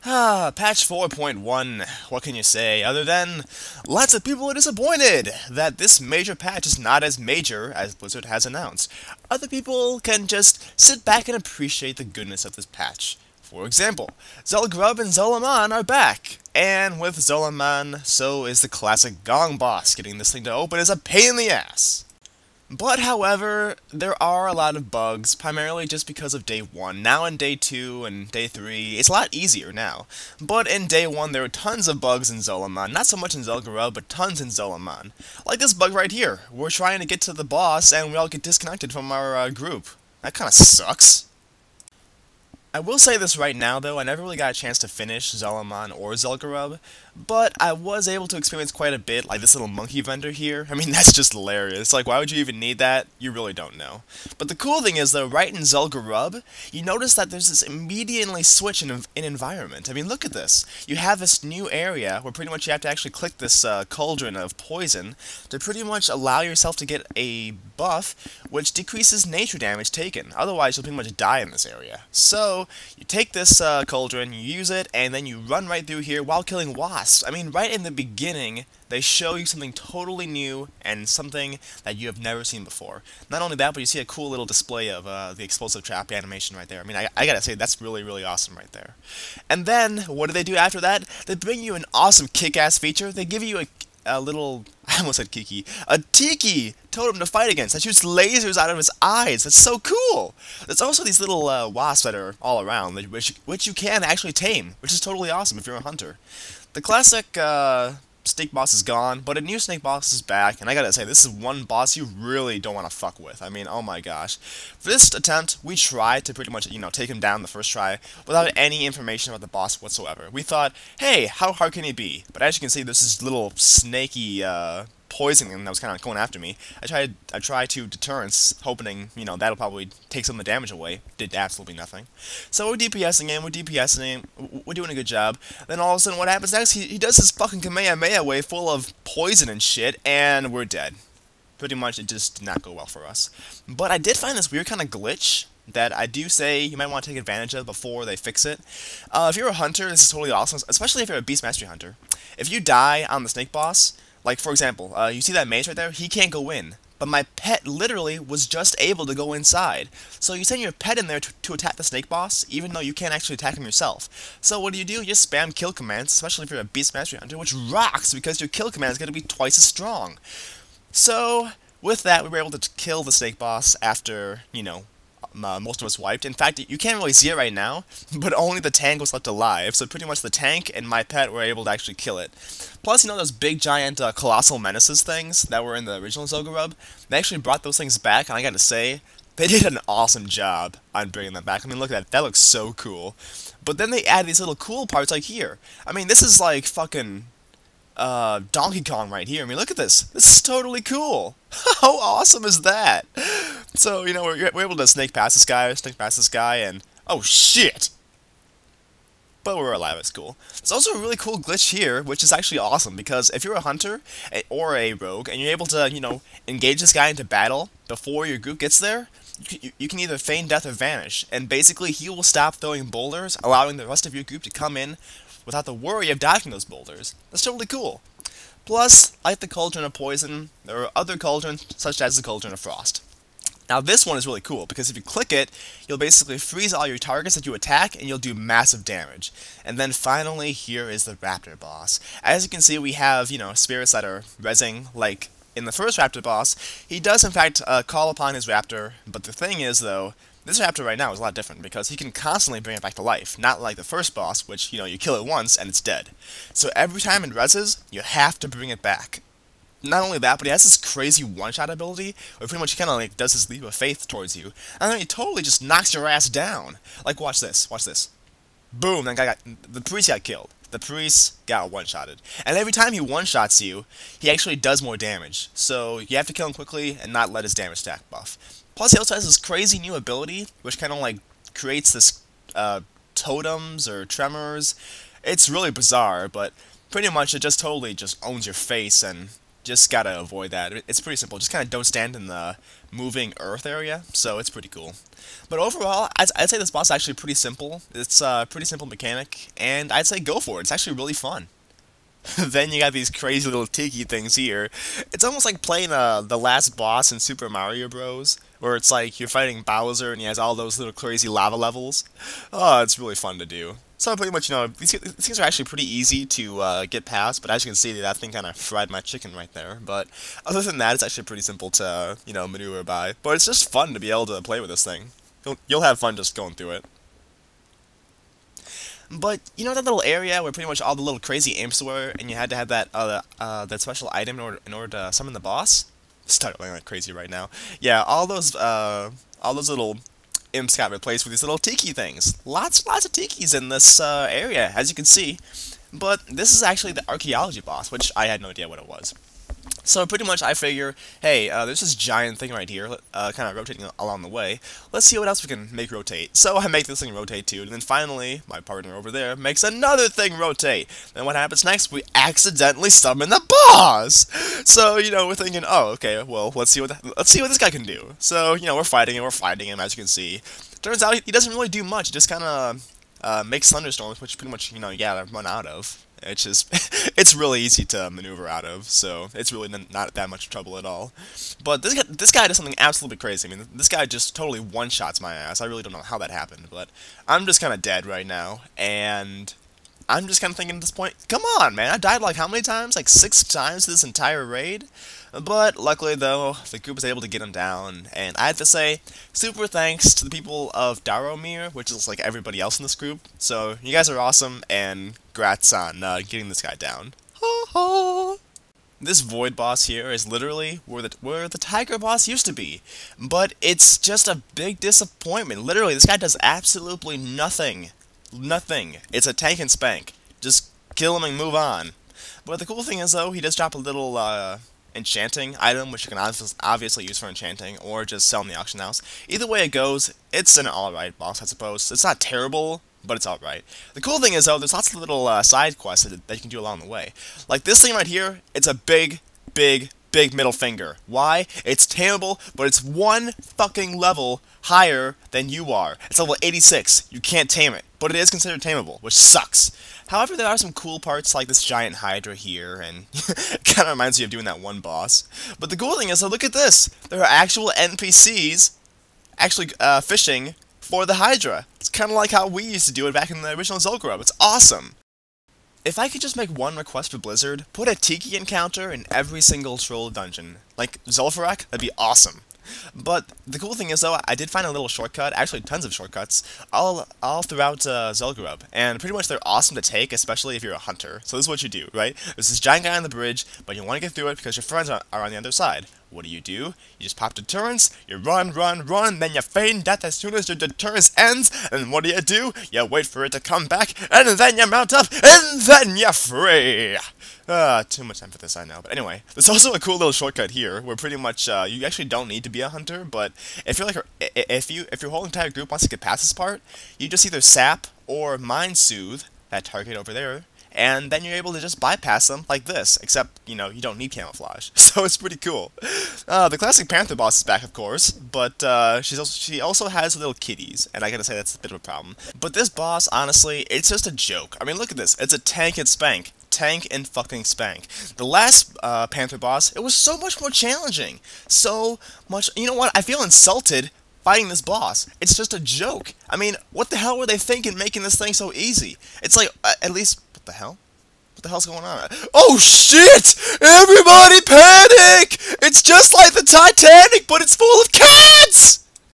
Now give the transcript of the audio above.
Patch 4.1, what can you say, other than lots of people are disappointed that this major patch is not as major as Blizzard has announced. Other people can just sit back and appreciate the goodness of this patch. For example, Gurub and Zolaman are back, and with Zolaman, so is the classic Gong boss. Getting this thing to open is a pain in the ass. But, however, there are a lot of bugs, primarily just because of Day 1. Now in Day 2 and Day 3, it's a lot easier now. But in Day 1, there were tons of bugs in Zolaman. Not so much in Zelgurub, but tons in Zolaman. Like this bug right here. We're trying to get to the boss, and we all get disconnected from our group. That kinda sucks. I will say this right now, though, I never really got a chance to finish Zolaman or Zelgurub, but I was able to experience quite a bit, like this little monkey vendor here. I mean, that's just hilarious. Like, why would you even need that? You really don't know. But the cool thing is, though, right in Zelgurub, you notice that there's this immediately switch in environment. I mean, look at this. You have this new area where pretty much you have to actually click this cauldron of poison to pretty much allow yourself to get a buff, which decreases nature damage taken. Otherwise, you'll pretty much die in this area. So, you take this cauldron, you use it, and then you run right through here while killing wasps. I mean, right in the beginning, they show you something totally new and something that you have never seen before. Not only that, but you see a cool little display of the explosive trap animation right there. I mean, I gotta say, that's really, really awesome right there. And then, what do they do after that? They bring you an awesome kick-ass feature. They give you a little, I almost said Kiki, a Tiki totem to fight against that shoots lasers out of his eyes. That's so cool! There's also these little wasps that are all around, which you can actually tame, which is totally awesome if you're a hunter. The classic snake boss is gone, but a new snake boss is back, and I gotta say, this is one boss you really don't want to fuck with. I mean, oh my gosh. For this attempt, we tried to pretty much, take him down the first try without any information about the boss whatsoever. We thought, hey, how hard can he be? But as you can see, there's this little snaky, poison thing that was kind of going after me. I tried to deterrence, hoping, that'll probably take some of the damage away. Did absolutely nothing. So we're DPSing him, we're doing a good job. Then all of a sudden, what happens next? He does this fucking Kamehameha wave full of poison and shit, and we're dead. Pretty much, it just did not go well for us. But I did find this weird kind of glitch that I do say you might want to take advantage of before they fix it. If you're a hunter, this is totally awesome, especially if you're a Beast Mastery hunter. If you die on the snake boss, like, for example, you see that maze right there? He can't go in. But my pet literally was just able to go inside. So you send your pet in there to attack the snake boss, even though you can't actually attack him yourself. So what do? You just spam kill commands, especially if you're a Beast Mastery Hunter, which rocks because your kill command is going to be twice as strong. So, with that, we were able to kill the snake boss after, most of us wiped. In fact, you can't really see it right now, but only the tank was left alive, so pretty much the tank and my pet were able to actually kill it. Plus, those big, giant, colossal menaces things that were in the original Zolgurub, they actually brought those things back, and I gotta say, they did an awesome job on bringing them back. I mean, look at that. That looks so cool. But then they add these little cool parts like here. I mean, this is like fucking Donkey Kong right here. I mean, look at this. This is totally cool. How awesome is that? So, we're able to snake past this guy, and oh shit! But we're alive, it's cool. There's also a really cool glitch here, which is actually awesome, because if you're a hunter, or a rogue, and you're able to, engage this guy into battle before your group gets there, you can either feign death or vanish, and basically he will stop throwing boulders, allowing the rest of your group to come in without the worry of dodging those boulders. That's totally cool. Plus, like the Cauldron of Poison, there are other cauldrons, such as the Cauldron of Frost. Now this one is really cool, because if you click it, you'll basically freeze all your targets that you attack, and you'll do massive damage. And then finally, here is the Raptor boss. As you can see, we have, spirits that are rezzing, like in the first Raptor boss. He does, in fact, call upon his Raptor, but the thing is, though, this Raptor right now is a lot different, because he can constantly bring it back to life, not like the first boss, which, you kill it once, and it's dead. So every time it rezzes, you have to bring it back. Not only that, but he has this crazy one-shot ability, where pretty much he kind of does his leap of faith towards you, and then he totally just knocks your ass down. Like, watch this. Boom, that guy the priest got killed. The priest got one-shotted. And every time he one-shots you, he actually does more damage. So you have to kill him quickly and not let his damage stack buff. Plus, he also has this crazy new ability, which kind of creates this totems or tremors. It's really bizarre, but pretty much it just totally owns your face, and Just gotta avoid that. It's pretty simple. Just kind of don't stand in the moving earth area, so it's pretty cool. But overall, I'd say this boss is actually pretty simple. It's a pretty simple mechanic, and I'd say go for it. It's actually really fun. Then you got these crazy little tiki things here. It's almost like playing the last boss in Super Mario Bros. Where it's like you're fighting Bowser and he has all those little crazy lava levels. Oh, it's really fun to do. So pretty much, these things are actually pretty easy to get past, but as you can see, that thing kind of fried my chicken right there. But other than that, it's actually pretty simple to, maneuver by. But it's just fun to be able to play with this thing. You'll have fun just going through it. But you know that little area where pretty much all the little crazy imps were, and you had to have that special item in order to summon the boss? Start going like crazy right now. Yeah, all those little imps got replaced with these little tiki things. Lots of tikis in this area, as you can see. But this is actually the archaeology boss, which I had no idea what it was. So pretty much I figure, hey, there's this giant thing right here, kind of rotating along the way. Let's see what else we can make rotate. So I make this thing rotate too, and then finally, my partner over there makes another thing rotate. Then what happens next? We accidentally summon the boss! So, we're thinking, oh, okay, well, let's see what this guy can do. So, we're fighting him, as you can see. Turns out he doesn't really do much, just kind of makes thunderstorms, which pretty much, you gotta run out of. It's just, it's really easy to maneuver out of, so it's really not that much trouble at all. But this guy does something absolutely crazy. I mean, this guy just totally one-shots my ass. I really don't know how that happened, but I'm just kind of dead right now, and I'm just kind of thinking at this point, come on, man, I died like how many times? Like 6 times this entire raid? But luckily, though, the group was able to get him down, and I have to say, super thanks to the people of Daromir, which is like everybody else in this group. So, you guys are awesome, and grats on getting this guy down. Ha ha! This Void boss here is literally where the Tiger boss used to be, but it's just a big disappointment. Literally, this guy does absolutely nothing. Nothing. It's a tank and spank. Just kill him and move on. But the cool thing is, though, he does drop a little, enchanting item, which you can obviously use for enchanting, or just sell in the auction house. Either way it goes, it's an alright boss, I suppose. It's not terrible, but it's alright. The cool thing is, though, there's lots of little side quests that you can do along the way. Like this thing right here, it's a big middle finger. Why? It's tameable, but it's one fucking level higher than you are. It's level 86. You can't tame it, but it is considered tameable, which sucks. However, there are some cool parts like this giant Hydra here, and it kind of reminds me of doing that one boss. But the cool thing is, look at this. There are actual NPCs actually fishing for the Hydra. It's kind of like how we used to do it back in the original Gurub. It's awesome. If I could just make one request for Blizzard, put a Tiki encounter in every single troll dungeon. Like Zul'Farrak, that'd be awesome. But the cool thing is, though, I did find a little shortcut, actually tons of shortcuts, all throughout Zul'Gurub, and pretty much they're awesome to take, especially if you're a hunter. So this is what you do, right? There's this giant guy on the bridge, but you want to get through it because your friends are on the other side. What do? You just pop deterrence, you run, then you feign death as soon as your deterrence ends, and what do? You wait for it to come back, and then you mount up, and then you're free! Too much time for this, I know. But anyway, there's also a cool little shortcut here, where pretty much, you actually don't need to be a hunter, but if you're like, if your whole entire group wants to get past this part, you just either sap or mind soothe that target over there, and then you're able to just bypass them like this, except, you don't need camouflage. So it's pretty cool. The classic Panther boss is back, of course, but she also has little kitties, and I gotta say that's a bit of a problem. But this boss, honestly, it's just a joke. I mean, look at this. It's a tank and spank. Tank and fucking spank. The last Panther boss, it was so much more challenging. So much, you know what? I feel insulted fighting this boss. It's just a joke. I mean, what the hell were they thinking making this thing so easy? It's like, at least, what the hell? What the hell's going on? Oh shit! Everybody panic! It's just like the Titanic, but it's full of cats!